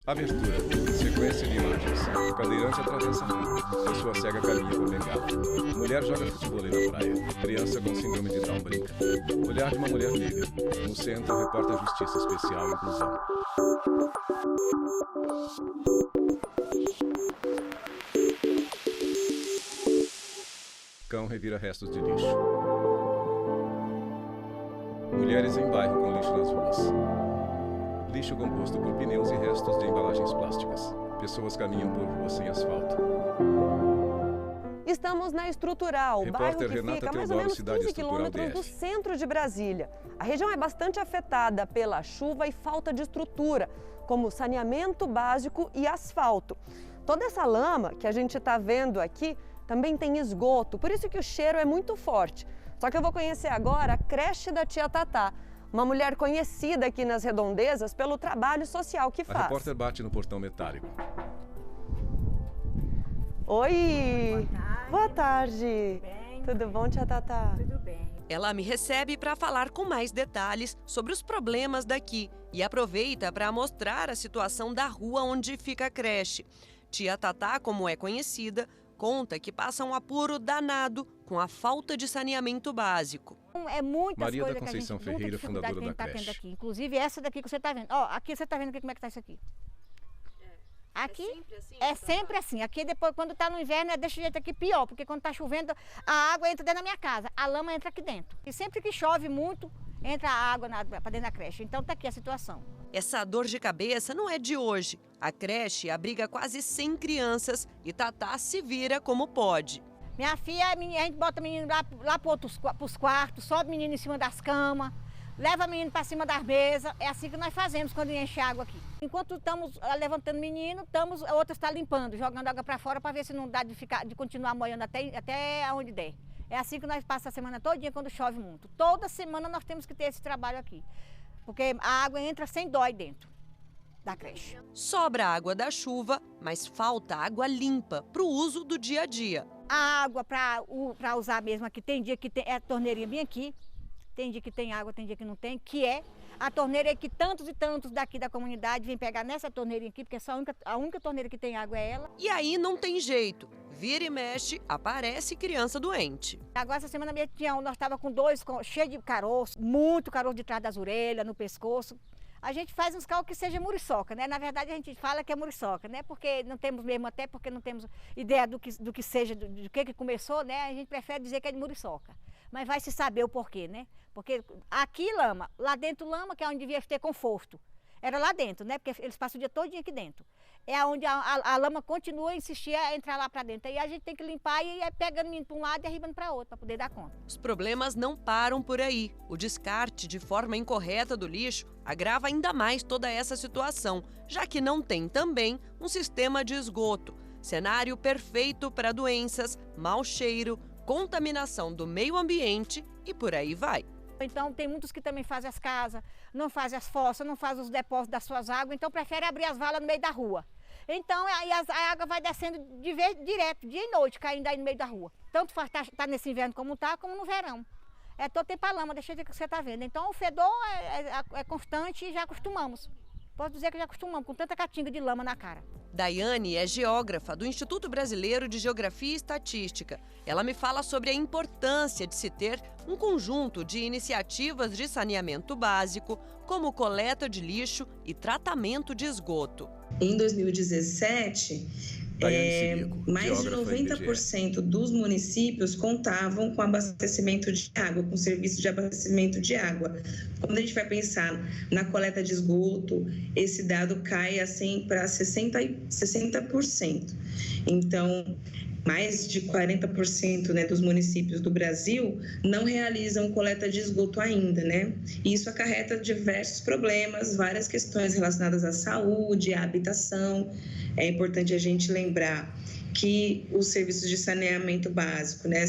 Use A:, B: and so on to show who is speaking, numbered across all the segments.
A: Abertura. Sequência de imagens. Cadeirante atravessa a rua. Pessoa cega caminha por bengala. Mulher joga futevôlei na praia. Criança com síndrome de Down brinca. Olhar de uma mulher negra. No centro, repórter Justiça Especial e Inclusão. Cão revira restos de lixo. Mulheres em bairro com lixo nas ruas. Lixo composto por pneus e restos de embalagens plásticas. Pessoas caminham por ruas sem asfalto.
B: Estamos na Estrutural, bairro que fica a mais ou menos 15 quilômetros do centro de Brasília. A região é bastante afetada pela chuva e falta de estrutura, como saneamento básico e asfalto. Toda essa lama que a gente está vendo aqui também tem esgoto, por isso que o cheiro é muito forte. Só que eu vou conhecer agora a creche da tia Tatá, uma mulher conhecida aqui nas redondezas pelo trabalho social que faz.
A: A repórter bate no portão metálico.
B: Oi!
C: Boa tarde.
B: Boa tarde!
C: Bem?
B: Tudo bom, tia Tatá?
C: Tudo bem.
D: Ela me recebe para falar com mais detalhes sobre os problemas daqui e aproveita para mostrar a situação da rua onde fica a creche. Tia Tatá, como é conhecida, conta que passa um apuro danado com a falta de saneamento básico.
C: É muitas
A: Maria
C: coisas
A: da Conceição
C: que a gente,
A: Ferreira, fundadora da
C: que a gente tá
A: creche.
C: tendo aqui. Inclusive essa daqui que você está vendo. Ó, aqui você está vendo como é que tá isso aqui. Aqui é sempre assim. Aqui depois, quando está no inverno, é desse jeito aqui pior, porque quando está chovendo, a água entra dentro da minha casa, a lama entra aqui dentro. E sempre que chove muito, entra a água para dentro da creche. Então tá aqui a situação.
D: Essa dor de cabeça não é de hoje. A creche abriga quase 100 crianças e Tatá se vira como pode.
C: Minha filha, a gente bota o menino lá para os quartos, sobe o menino em cima das camas, leva o menino para cima das mesas. É assim que nós fazemos quando enche água aqui. Enquanto estamos levantando o menino, a outra está limpando, jogando água para fora para ver se não dá de continuar molhando até onde der. É assim que nós passamos a semana todinha quando chove muito. Toda semana nós temos que ter esse trabalho aqui, porque a água entra sem dó aí dentro da creche.
D: Sobra a água da chuva, mas falta água limpa para o uso do dia a dia.
C: A água para usar mesmo aqui, tem dia que tem a torneirinha bem aqui, tem dia que tem água, tem dia que não tem, que é a torneira que tantos e tantos daqui da comunidade vêm pegar nessa torneirinha aqui, porque a única torneira que tem água é ela.
D: E aí não tem jeito. Vira e mexe, aparece criança doente.
C: Agora essa semana nós estávamos com cheio de caroço, muito caroço de trás das orelhas, no pescoço. A gente faz uns cálculos que seja muriçoca, né? Na verdade a gente fala que é muriçoca, né? Porque não temos mesmo, até porque não temos ideia do que seja, do que começou, né? A gente prefere dizer que é de muriçoca. Mas vai se saber o porquê, né? Porque aqui lama, lá dentro lama, que é onde devia ter conforto. Era lá dentro, né? Porque eles passam o dia todinho aqui dentro. É onde a lama continua a insistir a entrar lá para dentro. Aí a gente tem que limpar e ir pegando o menino para um lado e derribando para outro, para poder dar conta.
D: Os problemas não param por aí. O descarte de forma incorreta do lixo agrava ainda mais toda essa situação, já que não tem também um sistema de esgoto. Cenário perfeito para doenças, mau cheiro, contaminação do meio ambiente e por aí vai.
C: Então tem muitos que também fazem as casas, não fazem as fossas, não fazem os depósitos das suas águas, então preferem abrir as valas no meio da rua. Então aí a água vai descendo direto, dia e noite, caindo aí no meio da rua. Tanto faz tá nesse inverno como no verão. É todo tempo a lama, deixa eu ver o que você está vendo. Então o fedor é constante e já acostumamos. Posso dizer que já acostumamos com tanta catinga de lama na cara.
D: Daiane é geógrafa do Instituto Brasileiro de Geografia e Estatística. Ela me fala sobre a importância de se ter um conjunto de iniciativas de saneamento básico, como coleta de lixo e tratamento de esgoto.
E: Em 2017, mais de 90% dos municípios contavam com abastecimento de água, com serviço de abastecimento de água. Quando a gente vai pensar na coleta de esgoto, esse dado cai para 60%. Então, mais de 40%, né, dos municípios do Brasil não realizam coleta de esgoto ainda, né? E isso acarreta diversos problemas, várias questões relacionadas à saúde, à habitação. É importante a gente lembrar que os serviços de saneamento básico, né,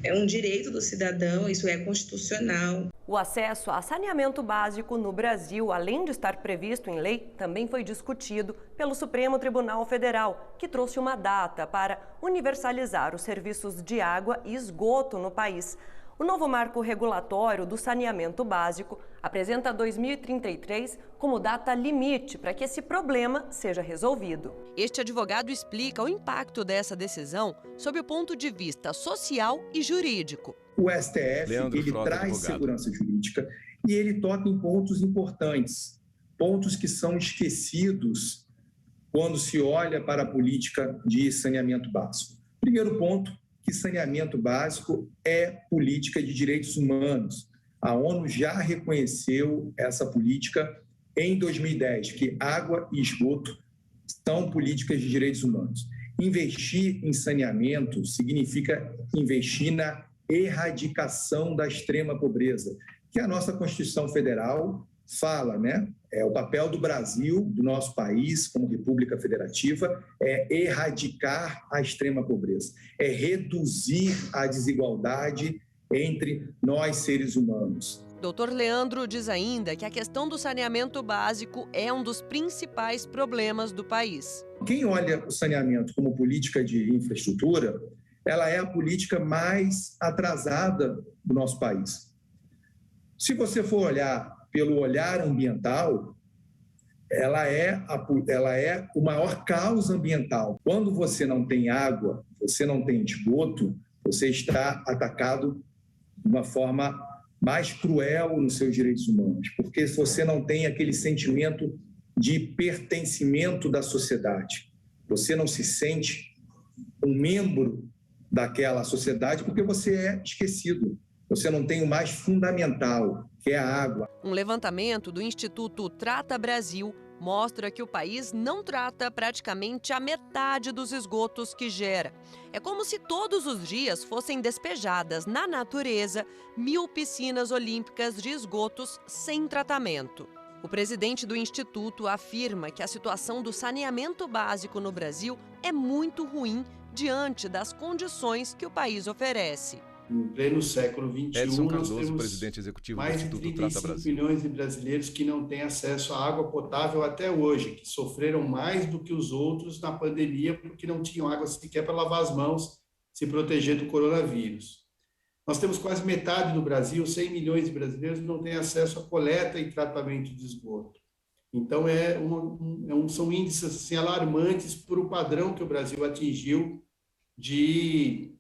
E: é um direito do cidadão, isso é constitucional.
B: O acesso a saneamento básico no Brasil, além de estar previsto em lei, também foi discutido pelo Supremo Tribunal Federal, que trouxe uma data para universalizar os serviços de água e esgoto no país. O novo marco regulatório do saneamento básico apresenta 2033 como data limite para que esse problema seja resolvido.
D: Este advogado explica o impacto dessa decisão sob o ponto de vista social e jurídico.
F: O STF ele traz segurança jurídica e ele toca em pontos importantes, pontos que são esquecidos quando se olha para a política de saneamento básico. Primeiro ponto, que saneamento básico é política de direitos humanos. A ONU já reconheceu essa política em 2010, que água e esgoto são políticas de direitos humanos. Investir em saneamento significa investir na erradicação da extrema pobreza, que a nossa Constituição Federal fala, né? É o papel do Brasil, do nosso país, como República Federativa, é erradicar a extrema pobreza, é reduzir a desigualdade entre nós, seres humanos.
D: Dr. Leandro diz ainda que a questão do saneamento básico é um dos principais problemas do país.
F: Quem olha o saneamento como política de infraestrutura, ela é a política mais atrasada do nosso país. Se você for olhar pelo olhar ambiental, ela é o maior caos ambiental. Quando você não tem água, você não tem esgoto, você está atacado de uma forma mais cruel nos seus direitos humanos, porque você não tem aquele sentimento de pertencimento da sociedade. Você não se sente um membro daquela sociedade porque você é esquecido. Você não tem o mais fundamental, que é a água.
D: Um levantamento do Instituto Trata Brasil mostra que o país não trata praticamente a metade dos esgotos que gera. É como se todos os dias fossem despejadas na natureza 1000 piscinas olímpicas de esgotos sem tratamento. O presidente do Instituto afirma que a situação do saneamento básico no Brasil é muito ruim diante das condições que o país oferece.
G: No pleno século XXI,
A: Edson Cardoso,
G: nós temos
A: presidente executivo do
G: mais de
A: Instituto Trata
G: 35
A: Brasil.
G: milhões de brasileiros que não têm acesso à água potável até hoje, que sofreram mais do que os outros na pandemia porque não tinham água sequer para lavar as mãos, se proteger do coronavírus. Nós temos quase metade do Brasil, 100 milhões de brasileiros, que não têm acesso à coleta e tratamento de esgoto. Então, são índices assim, alarmantes para o padrão que o Brasil atingiu de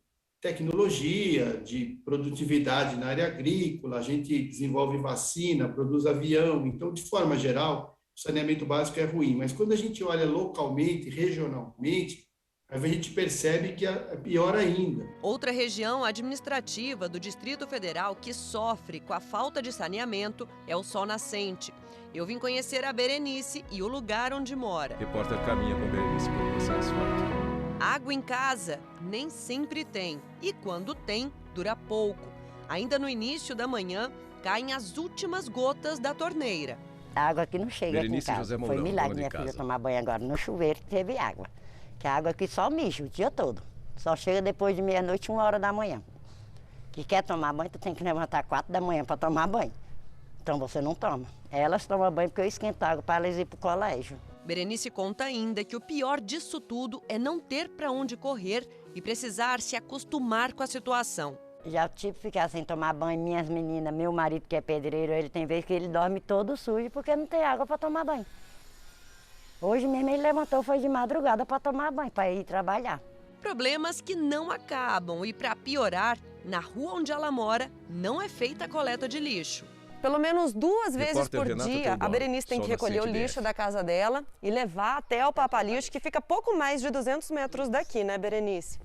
G: tecnologia, de produtividade na área agrícola, a gente desenvolve vacina, produz avião. Então, de forma geral, o saneamento básico é ruim. Mas quando a gente olha localmente, regionalmente, a gente percebe que é pior ainda.
D: Outra região administrativa do Distrito Federal que sofre com a falta de saneamento é o Sol Nascente. Eu vim conhecer a Berenice e o lugar onde mora.
A: Repórter caminha com Berenice por esse asfalto.
D: Água em casa nem sempre tem e quando tem, dura pouco. Ainda no início da manhã, caem as últimas gotas da torneira.
H: A água aqui não chega
A: Berenice
H: aqui em casa.
A: José
H: Foi
A: Mourão,
H: milagre minha filha tomar banho agora no chuveiro que teve água. Que a água aqui só mijo o dia todo. Só chega depois de meia-noite, 1h da manhã. Que quer tomar banho, tu tem que levantar 4 da manhã para tomar banho. Então você não toma. Elas tomam banho porque eu esquento água para elas ir para o colégio.
D: Berenice conta ainda que o pior disso tudo é não ter para onde correr e precisar se acostumar com a situação.
H: Já tive que ficar sem tomar banho, minhas meninas, meu marido que é pedreiro, ele tem vezes que ele dorme todo sujo porque não tem água para tomar banho. Hoje mesmo ele levantou, foi de madrugada para tomar banho, para ir trabalhar.
D: Problemas que não acabam e, para piorar, na rua onde ela mora não é feita a coleta de lixo.
B: Pelo menos 2 vezes
A: Repórter
B: por
A: Renata
B: dia,
A: Teodoro,
B: a Berenice tem
A: Sol
B: que recolher o
A: Nascente
B: lixo
A: DF.
B: da casa dela e levar até o Papalixo, que fica pouco mais de 200 metros daqui, né, Berenice?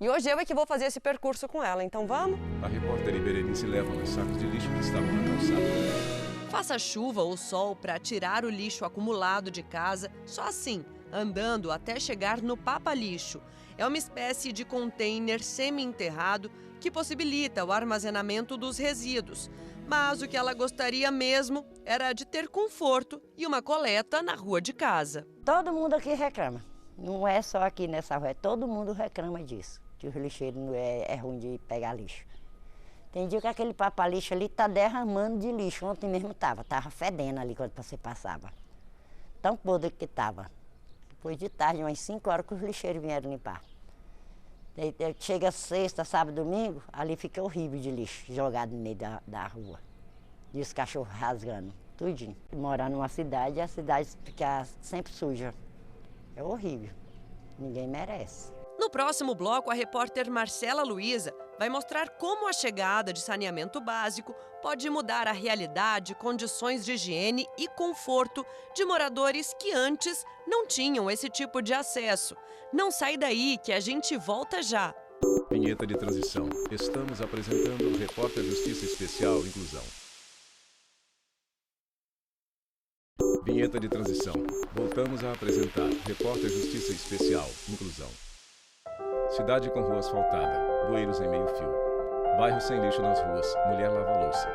B: E hoje eu é que vou fazer esse percurso com ela, então vamos?
A: A repórter e Berenice levam os sacos de lixo que estavam na calçada.
D: Faça chuva ou sol para tirar o lixo acumulado de casa, só assim, andando até chegar no Papalixo. É uma espécie de container semi-enterrado que possibilita o armazenamento dos resíduos. Mas o que ela gostaria mesmo era de ter conforto e uma coleta na rua de casa.
H: Todo mundo aqui reclama. Não é só aqui nessa rua, todo mundo reclama disso. Que os lixeiros é ruim de pegar lixo. Tem dia que aquele papalixo ali tá derramando de lixo. Ontem mesmo tava fedendo ali quando você passava. Tão podre que tava. Depois de tarde, umas 5 horas que os lixeiros vieram limpar. Chega sexta, sábado, domingo, ali fica horrível de lixo jogado no meio da rua. E os cachorros rasgando, tudinho. Morar numa cidade, a cidade fica sempre suja. É horrível. Ninguém merece.
D: No próximo bloco, a repórter Marcela Luiza vai mostrar como a chegada de saneamento básico pode mudar a realidade, condições de higiene e conforto de moradores que antes não tinham esse tipo de acesso. Não sai daí que a gente volta já.
A: Vinheta de transição. Estamos apresentando o Repórter Justiça Especial Inclusão. Vinheta de transição. Voltamos a apresentar Repórter Justiça Especial Inclusão. Cidade com rua asfaltada, bueiros em meio fio. Bairro sem lixo nas ruas, mulher lava louça.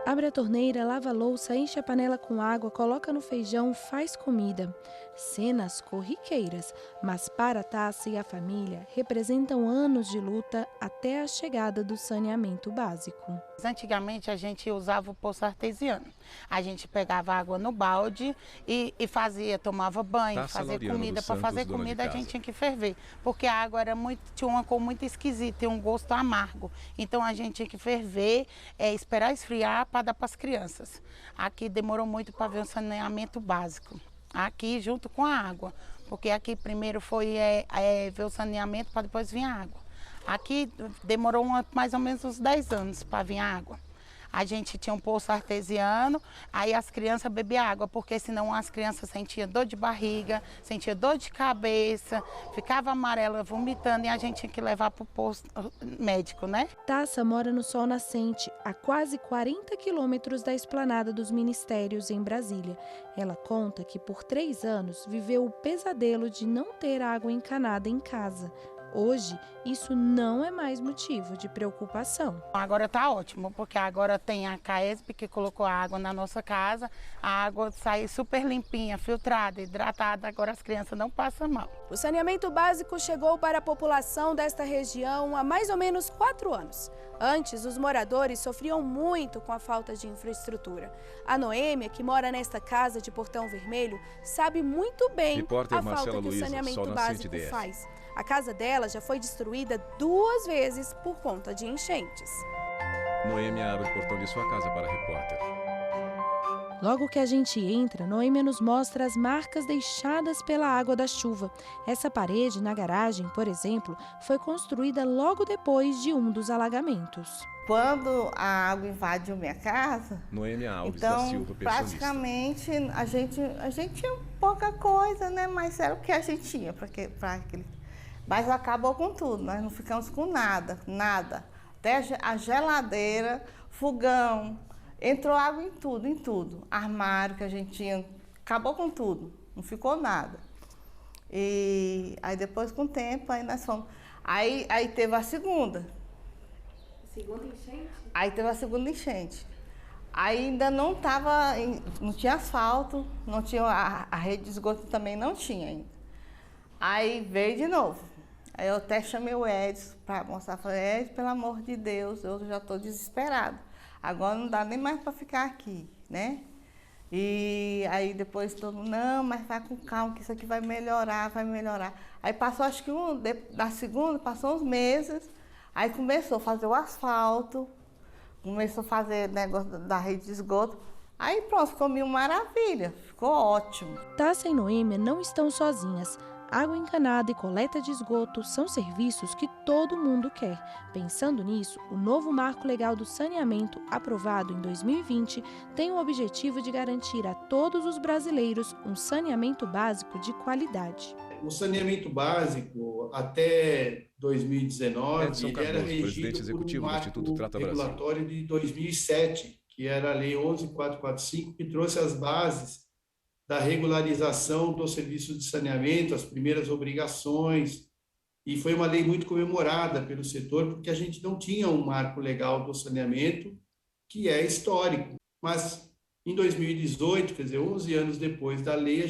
I: Abre a torneira, lava a louça, enche a panela com água, coloca no feijão, faz comida. Cenas corriqueiras, mas para a Tássia e a família representam anos de luta até a chegada do saneamento básico.
J: Antigamente a gente usava o poço artesiano. A gente pegava água no balde e tomava banho, fazia comida. Para fazer comida a gente tinha que ferver, porque a água tinha uma cor muito esquisita, tinha um gosto amargo. Então a gente tinha que ferver, esperar esfriar para dar para as crianças. Aqui demorou muito para ver um saneamento básico, aqui junto com a água, porque aqui primeiro foi ver o saneamento para depois vir a água. Aqui demorou mais ou menos uns 10 anos para vir a água. A gente tinha um poço artesiano, aí as crianças bebiam água, porque senão as crianças sentiam dor de barriga, sentiam dor de cabeça, ficava amarela, vomitando, e a gente tinha que levar para o posto médico, né?
I: Tássia mora no Sol Nascente, a quase 40 quilômetros da esplanada dos Ministérios, em Brasília. Ela conta que por 3 anos viveu o pesadelo de não ter água encanada em casa. Hoje, isso não é mais motivo de preocupação.
J: Agora está ótimo, porque agora tem a CAESB que colocou a água na nossa casa, a água sai super limpinha, filtrada, hidratada, agora as crianças não passam mal.
I: O saneamento básico chegou para a população desta região há mais ou menos 4 anos. Antes, os moradores sofriam muito com a falta de infraestrutura. A Noêmia, que mora nesta casa de Portão Vermelho, sabe muito bem a falta que o saneamento básico faz. A casa dela já foi destruída 2 vezes por conta de enchentes.
A: Noêmia abre o portão de sua casa para a repórter.
I: Logo que a gente entra, Noêmia nos mostra as marcas deixadas pela água da chuva. Essa parede na garagem, por exemplo, foi construída logo depois de um dos alagamentos.
K: Quando a água invadiu minha casa,
A: Noêmia Alves
K: então,
A: da Silva,
K: praticamente a gente tinha pouca coisa, né? Mas era o que a gente tinha para aquele. Mas acabou com tudo, nós não ficamos com nada. Até a geladeira, fogão, entrou água em tudo. Armário que a gente tinha, acabou com tudo, não ficou nada. E aí depois, com o tempo, aí nós fomos. Aí teve a segunda.
I: Segunda enchente?
K: Aí teve a segunda enchente. Aí ainda não tinha asfalto, não tinha a rede de esgoto também não tinha ainda. Aí veio de novo. Aí eu até chamei o Edson para mostrar, falei, Edson, pelo amor de Deus, eu já estou desesperado. Agora não dá nem mais para ficar aqui, né? E aí depois todo mundo, não, mas vai com calma, que isso aqui vai melhorar. Aí passou, acho que da segunda, passou uns meses, aí começou a fazer o asfalto, começou a fazer negócio da rede de esgoto. Aí pronto, ficou mil maravilha, ficou ótimo.
I: Tássia e Noêmia não estão sozinhas. Água encanada e coleta de esgoto são serviços que todo mundo quer. Pensando nisso, o novo Marco Legal do Saneamento, aprovado em 2020, tem o objetivo de garantir a todos os brasileiros um saneamento básico de qualidade.
G: O saneamento básico, até 2019, ele era regido por um marco regulatório de 2007, que era a Lei 11.445, que trouxe as bases da regularização dos serviços de saneamento, as primeiras obrigações, e foi uma lei muito comemorada pelo setor, porque a gente não tinha um marco legal do saneamento, que é histórico. Mas, em 2018, quer dizer, 11 anos depois da lei,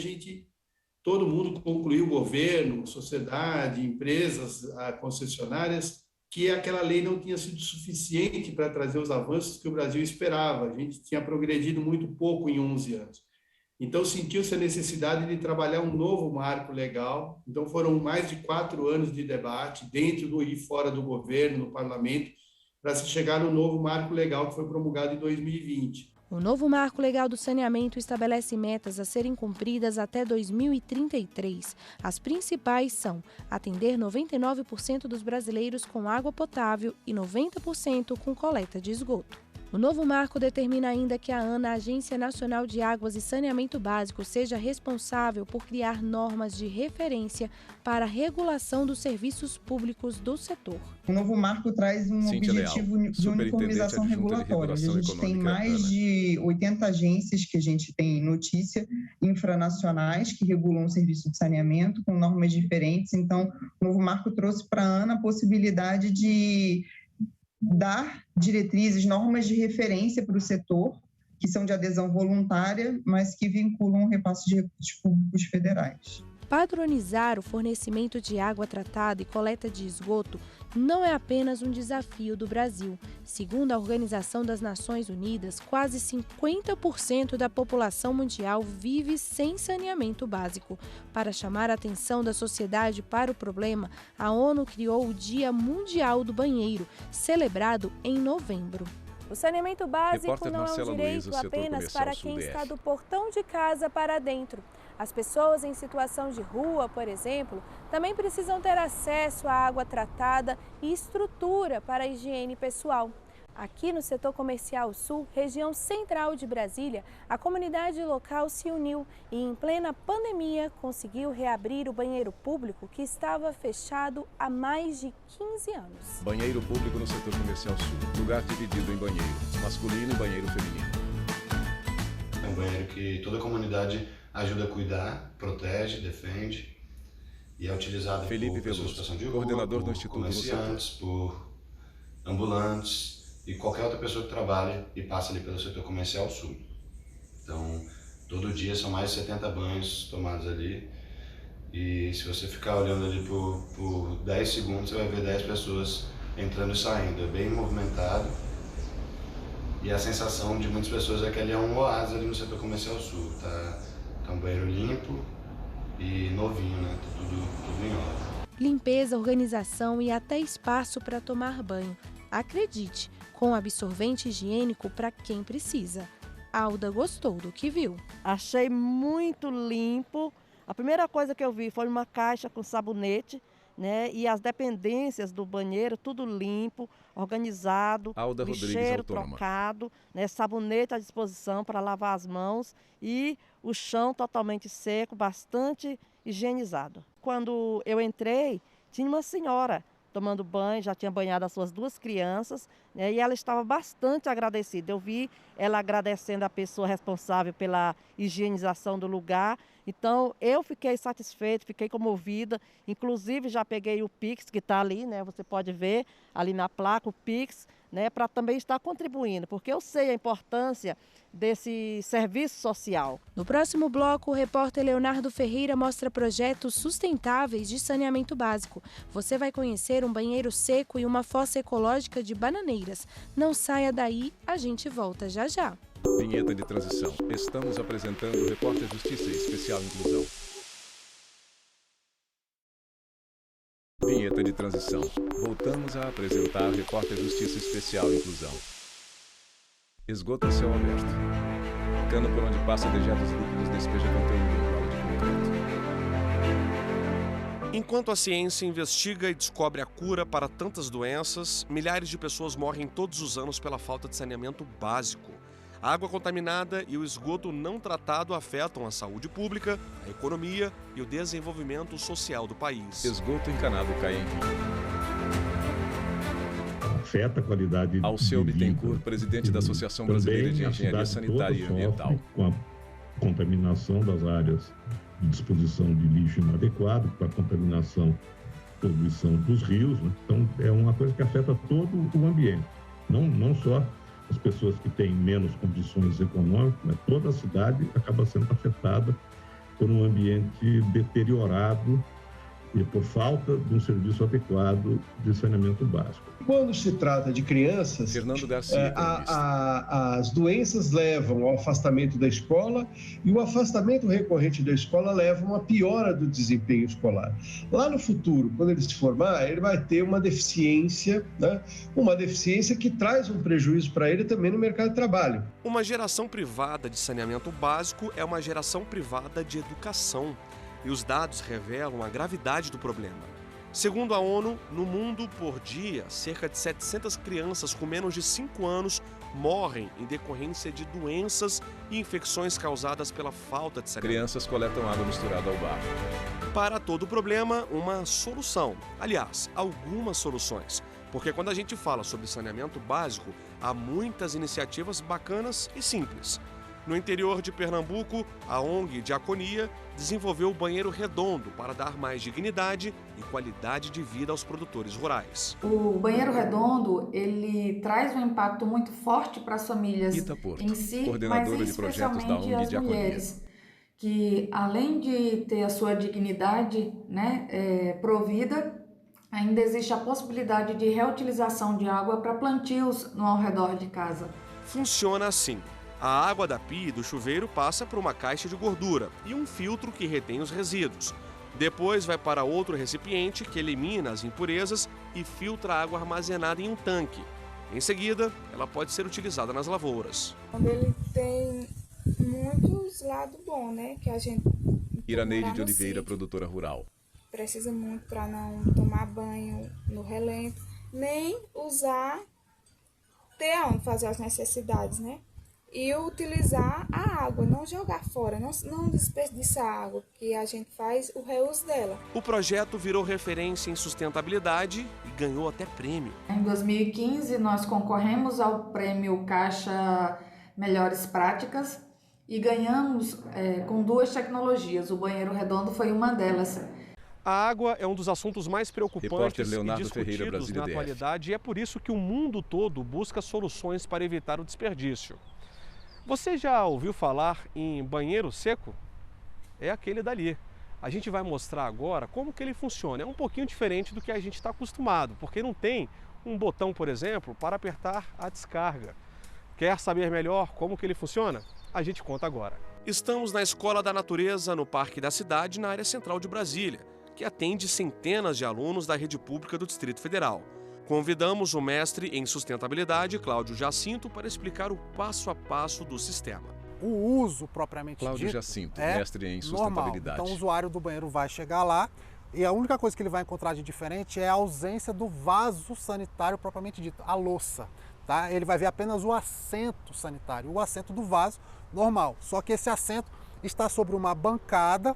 G: todo mundo concluiu, governo, sociedade, empresas, concessionárias, que aquela lei não tinha sido suficiente para trazer os avanços que o Brasil esperava. A gente tinha progredido muito pouco em 11 anos. Então, sentiu-se a necessidade de trabalhar um novo marco legal. Então, foram mais de 4 anos de debate, dentro e fora do governo, no parlamento, para se chegar no novo marco legal que foi promulgado em 2020.
I: O novo marco legal do saneamento estabelece metas a serem cumpridas até 2033. As principais são atender 99% dos brasileiros com água potável e 90% com coleta de esgoto. O novo marco determina ainda que a ANA, a Agência Nacional de Águas e Saneamento Básico, seja responsável por criar normas de referência para a regulação dos serviços públicos do setor.
L: O novo marco traz um objetivo de uniformização regulatória. A gente tem mais de 80 agências que a gente tem notícia, infranacionais, que regulam o serviço de saneamento com normas diferentes. Então, o novo marco trouxe para a ANA a possibilidade de dar diretrizes, normas de referência para o setor, que são de adesão voluntária, mas que vinculam o repasse de recursos públicos federais.
I: Padronizar o fornecimento de água tratada e coleta de esgoto não é apenas um desafio do Brasil. Segundo a Organização das Nações Unidas, quase 50% da população mundial vive sem saneamento básico. Para chamar a atenção da sociedade para o problema, a ONU criou o Dia Mundial do Banheiro, celebrado em novembro. O saneamento básico não é um direito apenas para quem está do portão de casa para dentro. As pessoas em situação de rua, por exemplo, também precisam ter acesso à água tratada e estrutura para a higiene pessoal. Aqui no setor comercial sul, região central de Brasília, a comunidade local se uniu e, em plena pandemia, conseguiu reabrir o banheiro público que estava fechado há mais de 15 anos.
A: Banheiro público no setor comercial sul, lugar dividido em banheiro masculino e banheiro feminino.
M: É um banheiro que toda a comunidade ajuda a cuidar, protege, defende e é utilizado por pessoas em situação de rua,
A: coordenador do
M: Instituto comerciantes, por ambulantes e qualquer outra pessoa que trabalha e passa ali pelo setor comercial sul. Então, todo dia são mais de 70 banhos tomados ali e se você ficar olhando ali por 10 segundos, você vai ver 10 pessoas entrando e saindo. É bem movimentado e a sensação de muitas pessoas é que ali é um oásis ali no setor comercial sul. Tá um banheiro limpo e novinho, né? Tudo em ordem.
I: Limpeza, organização e até espaço para tomar banho. Acredite, com absorvente higiênico para quem precisa. Alda gostou do que viu.
N: Achei muito limpo. A primeira coisa que eu vi foi uma caixa com sabonete, né? E as dependências do banheiro, tudo limpo, organizado, lixeiro trocado, né? Sabonete à disposição para lavar as mãos e o chão totalmente seco, bastante higienizado. Quando eu entrei, tinha uma senhora tomando banho, já tinha banhado as suas 2 crianças, né, e ela estava bastante agradecida. Eu vi ela agradecendo a pessoa responsável pela higienização do lugar. Então, eu fiquei satisfeita, fiquei comovida. Inclusive, já peguei o Pix, que está ali, né? Você pode ver ali na placa o Pix, né? Para também estar contribuindo, porque eu sei a importância desse serviço social.
I: No próximo bloco, o repórter Leonardo Ferreira mostra projetos sustentáveis de saneamento básico. Você vai conhecer um banheiro seco e uma fossa ecológica de Bananeiras. Não saia daí, a gente volta já já.
A: Vinheta de transição. Estamos apresentando o Repórter Justiça e Especial Inclusão. Vinheta de transição. Voltamos a apresentar o Repórter Justiça Especial Inclusão. Esgoto a céu aberto. Cano por onde passa dejetos líquidos despeja conteúdo em vala de concreto.
O: Enquanto a ciência investiga e descobre a cura para tantas doenças, milhares de pessoas morrem todos os anos pela falta de saneamento básico. A água contaminada e o esgoto não tratado afetam a saúde pública, a economia e o desenvolvimento social do país.
A: Esgoto encanado cai em rio.
P: Afeta a qualidade
A: Alceu Bittencourt, presidente da Associação Brasileira de Engenharia Sanitária e Ambiental.
P: Com a contaminação das áreas de disposição de lixo inadequado, com a contaminação, poluição dos rios, né? Então é uma coisa que afeta todo o ambiente, não só as pessoas que têm menos condições econômicas, mas toda a cidade acaba sendo afetada por um ambiente deteriorado e por falta de um serviço adequado de saneamento básico.
Q: Quando se trata de crianças, as doenças levam ao afastamento da escola e o afastamento recorrente da escola leva a uma piora do desempenho escolar. Lá no futuro, quando ele se formar, ele vai ter uma deficiência, né? Uma deficiência que traz um prejuízo para ele também no mercado de trabalho.
O: Uma geração privada de saneamento básico é uma geração privada de educação. E os dados revelam a gravidade do problema. Segundo a ONU, no mundo, por dia, cerca de 700 crianças com menos de 5 anos morrem em decorrência de doenças e infecções causadas pela falta de saneamento.
A: Crianças coletam água misturada ao barro.
O: Para todo problema, uma solução. Aliás, algumas soluções. Porque quando a gente fala sobre saneamento básico, há muitas iniciativas bacanas e simples. No interior de Pernambuco, a ONG Diaconia desenvolveu o banheiro redondo para dar mais dignidade e qualidade de vida aos produtores rurais.
R: O banheiro redondo, ele traz um impacto muito forte para as famílias em si,
A: coordenadora de projetos da ONG Diaconia.
R: Mulheres, que além de ter a sua dignidade, provida, ainda existe a possibilidade de reutilização de água para plantios ao redor de casa.
O: Funciona assim. A água da pia e do chuveiro passa por uma caixa de gordura e um filtro que retém os resíduos. Depois vai para outro recipiente que elimina as impurezas e filtra a água armazenada em um tanque. Em seguida, ela pode ser utilizada nas lavouras.
S: Ele tem muitos lados bons, né? Que a gente...
A: Iraneide de Oliveira, produtora rural.
S: Precisa muito para não tomar banho no relento, nem ter onde fazer as necessidades, né? E utilizar a água, não jogar fora, não desperdiçar a água, que a gente faz o reuso dela.
O: O projeto virou referência em sustentabilidade e ganhou até prêmio.
R: Em 2015, nós concorremos ao prêmio Caixa Melhores Práticas e ganhamos com 2 tecnologias. O banheiro redondo foi uma delas.
O: A água é um dos assuntos mais preocupantes e discutidos na atualidade e é por isso que o mundo todo busca soluções para evitar o desperdício. Você já ouviu falar em banheiro seco? É aquele dali. A gente vai mostrar agora como que ele funciona. É um pouquinho diferente do que a gente está acostumado, porque não tem um botão, por exemplo, para apertar a descarga. Quer saber melhor como que ele funciona? A gente conta agora. Estamos na Escola da Natureza, no Parque da Cidade, na área central de Brasília, que atende centenas de alunos da rede pública do Distrito Federal. Convidamos o mestre em sustentabilidade, Cláudio Jacinto, para explicar o passo a passo do sistema.
T: O uso propriamente
A: Cláudio
T: dito
A: Jacinto, mestre em sustentabilidade.
T: Então o usuário do banheiro vai chegar lá e a única coisa que ele vai encontrar de diferente é a ausência do vaso sanitário propriamente dito, a louça. Tá? Ele vai ver apenas o assento sanitário, o assento do vaso normal. Só que esse assento está sobre uma bancada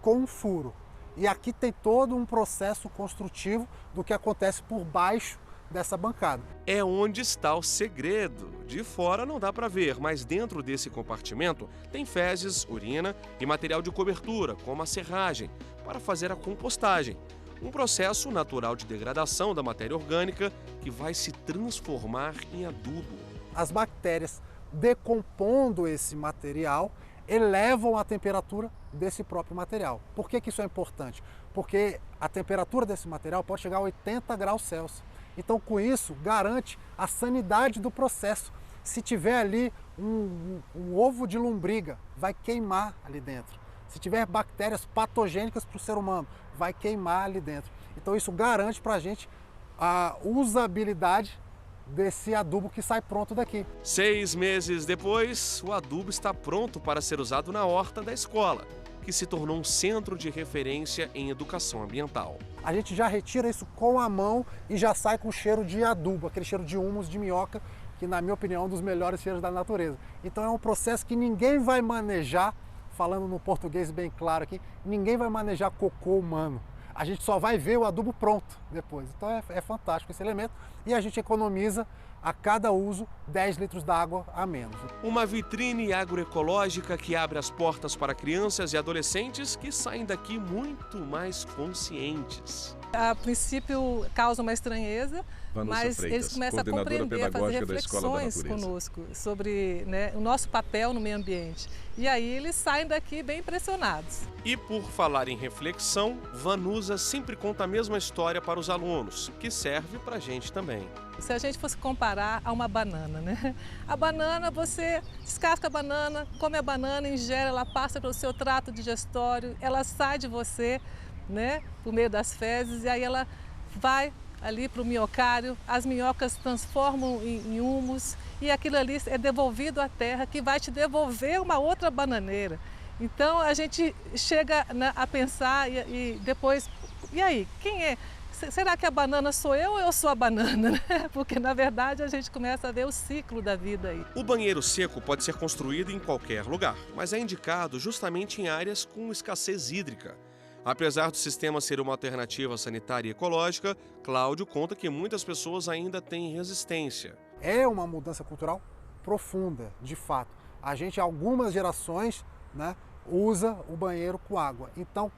T: com um furo. E aqui tem todo um processo construtivo do que acontece por baixo dessa bancada.
O: É onde está o segredo. De fora não dá para ver, mas dentro desse compartimento tem fezes, urina e material de cobertura, como a serragem, para fazer a compostagem. Um processo natural de degradação da matéria orgânica que vai se transformar em adubo.
T: As bactérias decompondo esse material elevam a temperatura desse próprio material. Por que isso é importante? Porque a temperatura desse material pode chegar a 80 graus Celsius. Então, com isso, garante a sanidade do processo. Se tiver ali um ovo de lombriga, vai queimar ali dentro. Se tiver bactérias patogênicas para o ser humano, vai queimar ali dentro. Então, isso garante para a gente a usabilidade desse adubo que sai pronto daqui.
O: 6 meses depois, o adubo está pronto para ser usado na horta da escola, que se tornou um centro de referência em educação ambiental.
T: A gente já retira isso com a mão e já sai com cheiro de adubo, aquele cheiro de humus de minhoca, que na minha opinião é um dos melhores cheiros da natureza. Então é um processo que ninguém vai manejar, falando no português bem claro aqui, ninguém vai manejar cocô humano. A gente só vai ver o adubo pronto depois. Então é fantástico esse elemento e a gente economiza a cada uso 10 litros d'água a menos.
O: Uma vitrine agroecológica que abre as portas para crianças e adolescentes que saem daqui muito mais conscientes.
U: A princípio causa uma estranheza, mas
A: Freitas,
U: eles começam a compreender, a fazer reflexões conosco sobre, né, o nosso papel no meio ambiente. E aí eles saem daqui bem impressionados.
O: E por falar em reflexão, Vanusa sempre conta a mesma história para os alunos, que serve para a gente também.
U: Se a gente fosse comparar a uma banana, né? A banana, você descasca a banana, come a banana, ingere, ela passa pelo seu trato digestório, ela sai de você, né, por meio das fezes, e aí ela vai ali para o miocárdio, as minhocas transformam em humus e aquilo ali é devolvido à terra, que vai te devolver uma outra bananeira. Então a gente chega a pensar e depois, e aí, quem é? Será que a banana sou eu ou eu sou a banana? Né? Porque na verdade a gente começa a ver o ciclo da vida aí.
O: O banheiro seco pode ser construído em qualquer lugar, mas é indicado justamente em áreas com escassez hídrica. Apesar do sistema ser uma alternativa sanitária e ecológica, Cláudio conta que muitas pessoas ainda têm resistência.
T: É uma mudança cultural profunda, de fato. A gente, há algumas gerações, né, usa o banheiro com água. Então,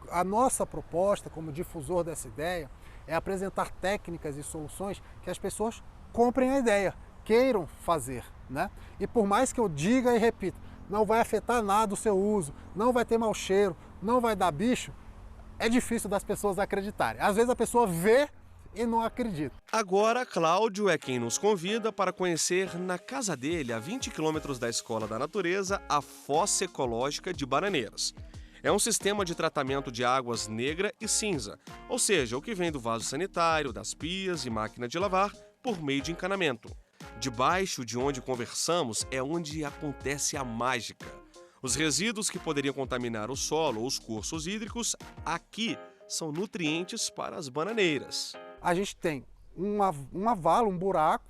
T: a nossa proposta como difusor dessa ideia é apresentar técnicas e soluções que as pessoas comprem a ideia, queiram fazer, né? E por mais que eu diga e repita, não vai afetar nada o seu uso, não vai ter mau cheiro, não vai dar bicho, é difícil das pessoas acreditarem. Às vezes a pessoa vê e não acredita.
O: Agora, Cláudio é quem nos convida para conhecer na casa dele, a 20 quilômetros da Escola da Natureza, a Fossa Ecológica de Bananeiras. É um sistema de tratamento de águas negra e cinza, ou seja, o que vem do vaso sanitário, das pias e máquina de lavar, por meio de encanamento. Debaixo de onde conversamos é onde acontece a mágica. Os resíduos que poderiam contaminar o solo ou os cursos hídricos, aqui são nutrientes para as bananeiras.
T: A gente tem uma vala, um buraco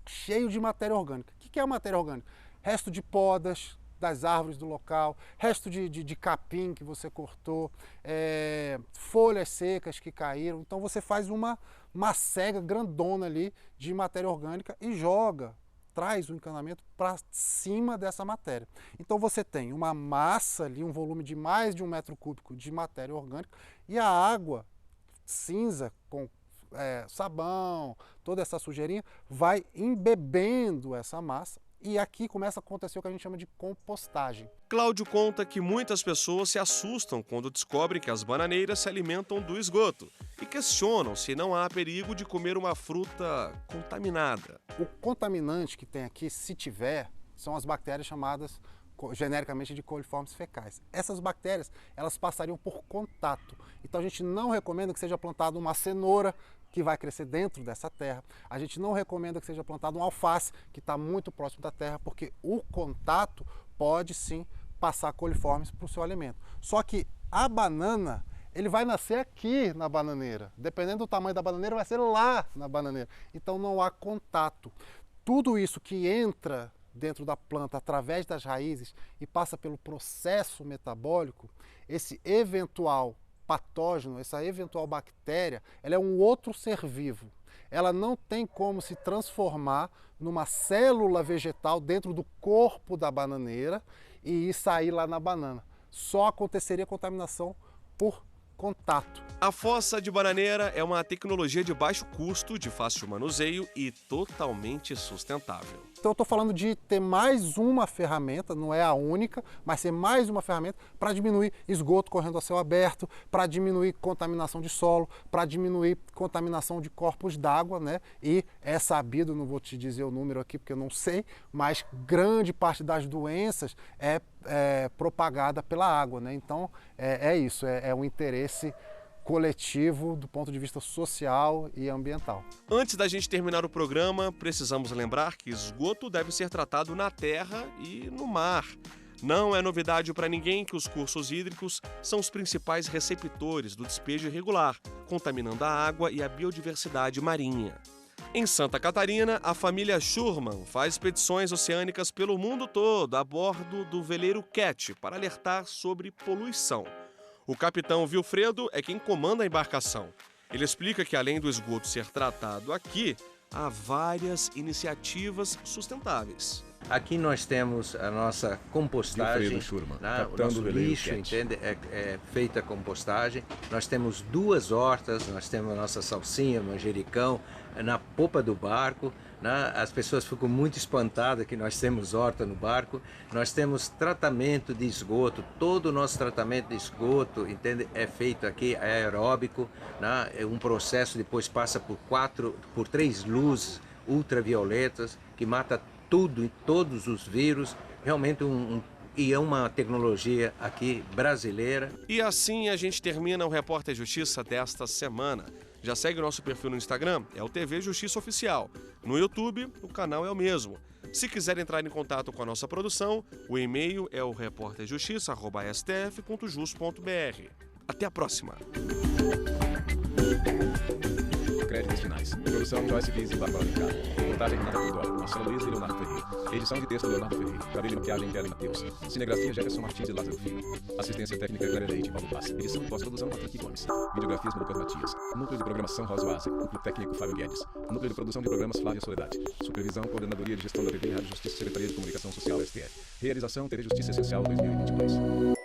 T: cheio de matéria orgânica. O que é a matéria orgânica? Resto de podas das árvores do local, resto de capim que você cortou, folhas secas que caíram. Então você faz uma macega grandona ali de matéria orgânica e traz o encanamento para cima dessa matéria. Então você tem uma massa ali, um volume de mais de 1 metro cúbico de matéria orgânica e a água cinza com sabão, toda essa sujeirinha, vai embebendo essa massa. E aqui começa a acontecer o que a gente chama de compostagem.
O: Cláudio conta que muitas pessoas se assustam quando descobrem que as bananeiras se alimentam do esgoto e questionam se não há perigo de comer uma fruta contaminada.
T: O contaminante que tem aqui, se tiver, são as bactérias chamadas genericamente de coliformes fecais. Essas bactérias, elas passariam por contato. Então a gente não recomenda que seja plantada uma cenoura que vai crescer dentro dessa terra. A gente não recomenda que seja plantado um alface, que está muito próximo da terra, porque o contato pode sim passar coliformes para o seu alimento. Só que a banana, ele vai nascer aqui na bananeira. Dependendo do tamanho da bananeira, vai ser lá na bananeira. Então não há contato. Tudo isso que entra dentro da planta através das raízes e passa pelo processo metabólico, esse eventual patógeno, essa eventual bactéria, ela é um outro ser vivo. Ela não tem como se transformar numa célula vegetal dentro do corpo da bananeira e sair lá na banana. Só aconteceria contaminação por contato.
O: A fossa de bananeira é uma tecnologia de baixo custo, de fácil manuseio e totalmente sustentável.
T: Então eu estou falando de ter mais uma ferramenta, não é a única, mas ser mais uma ferramenta para diminuir esgoto correndo a céu aberto, para diminuir contaminação de solo, para diminuir contaminação de corpos d'água, né? E é sabido, não vou te dizer o número aqui porque eu não sei, mas grande parte das doenças é propagada pela água, né? Então é isso, é um interesse coletivo do ponto de vista social e ambiental.
O: Antes da gente terminar o programa, precisamos lembrar que esgoto deve ser tratado na terra e no mar. Não é novidade para ninguém que os cursos hídricos são os principais receptores do despejo irregular, contaminando a água e a biodiversidade marinha. Em Santa Catarina, a família Schurman faz expedições oceânicas pelo mundo todo a bordo do veleiro Cat para alertar sobre poluição. O capitão Wilfredo é quem comanda a embarcação. Ele explica que, além do esgoto ser tratado aqui, há várias iniciativas sustentáveis.
C: Aqui nós temos a nossa compostagem, né? O nosso lixo, entende? É feita a compostagem. Nós temos 2 hortas, nós temos a nossa salsinha, manjericão, na popa do barco. Né? As pessoas ficam muito espantadas que nós temos horta no barco. Nós temos tratamento de esgoto, todo o nosso tratamento de esgoto, entende? É feito aqui, é aeróbico, né? É um processo, depois passa por 3 luzes ultravioletas que mata tudo e todos os vírus, realmente e é uma tecnologia aqui brasileira.
O: E assim a gente termina o Repórter Justiça desta semana. Já segue o nosso perfil no Instagram, é o TV Justiça Oficial. No YouTube, o canal é o mesmo. Se quiser entrar em contato com a nossa produção, o e-mail é o reporterjustiça@stf.jus.br. Até a próxima!
A: Créditos finais. Produção Joyce Guiz e Bárbara Ricardo. Montagem Renata Teodoro, Marcelo Luiz e Leonardo Ferreira. Edição de texto Leonardo Ferreira. Cabelo e maquiagem Kellen Matheus. Cinegrafia Jefferson Martins e Lázaro Filho. Assistência técnica Glória Leite e Paulo Paz. Edição e pós-produção Patrick Gomes. Videografias Lucas Matias. Núcleo de programação Rosa Oase. Núcleo técnico Fábio Guedes. Núcleo de produção de programas Flávia Soledade. Supervisão, Coordenadoria de Gestão da TV e Rádio Justiça, Secretaria de Comunicação Social STF. Realização TV Justiça Essencial 2022.